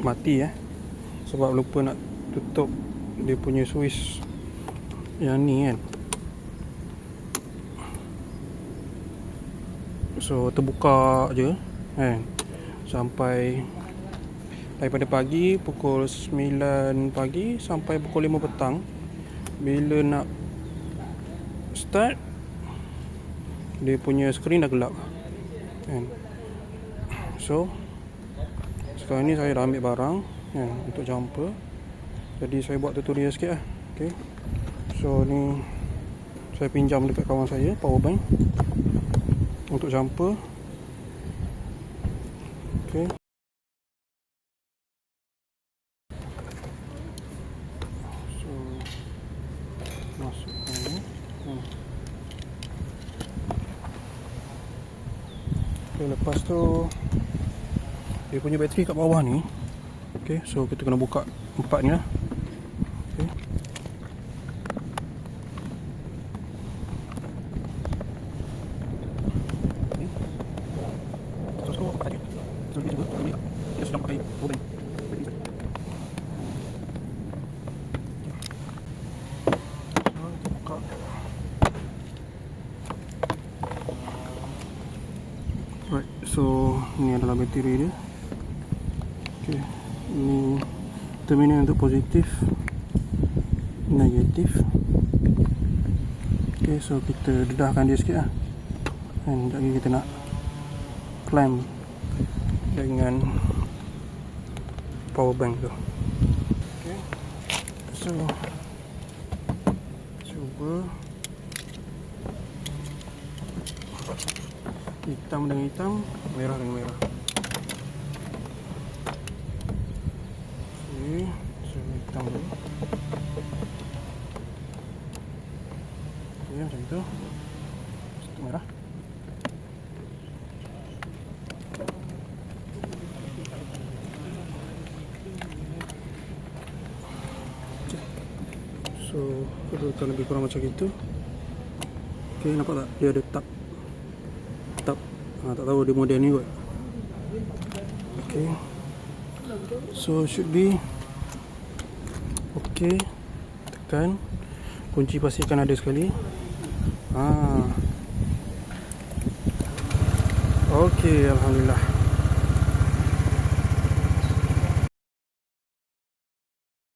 mati sebab lupa nak tutup dia punya switch yang ni kan. So terbuka je kan sampai daripada pagi pukul 9 pagi sampai pukul 5 petang. Bila nak start, dia punya skrin dah gelap kan. So sekarang ni saya dah ambil barang kan, untuk jumper. Jadi saya buat tutorial sikit lah. Okay. So ni saya pinjam dekat kawan saya power bank untuk jumper. Okay. So masukkan ni. Okay, lepas tu dia punya bateri kat bawah ni. Okay, so kita kena buka empat ni lah. Okay. Right, so ni adalah bateri dia. Okay, ni terminal untuk positif, negatif. Okay, so kita dedahkan dia sikit lah. Dan sekejap lagi kita nak clamp dengan power bank tu. Okay, so cuba hitam dengan hitam, merah dengan merah. Okay, so hitam dulu. Okay, macam tu. Satu merah. So kedudukan lebih kurang macam itu. Okay, nampak tak? Dia ada tab. Tak tahu dia model ni kot. Okay, so should be okay. Tekan kunci, pastikan ada sekali. Okay, alhamdulillah.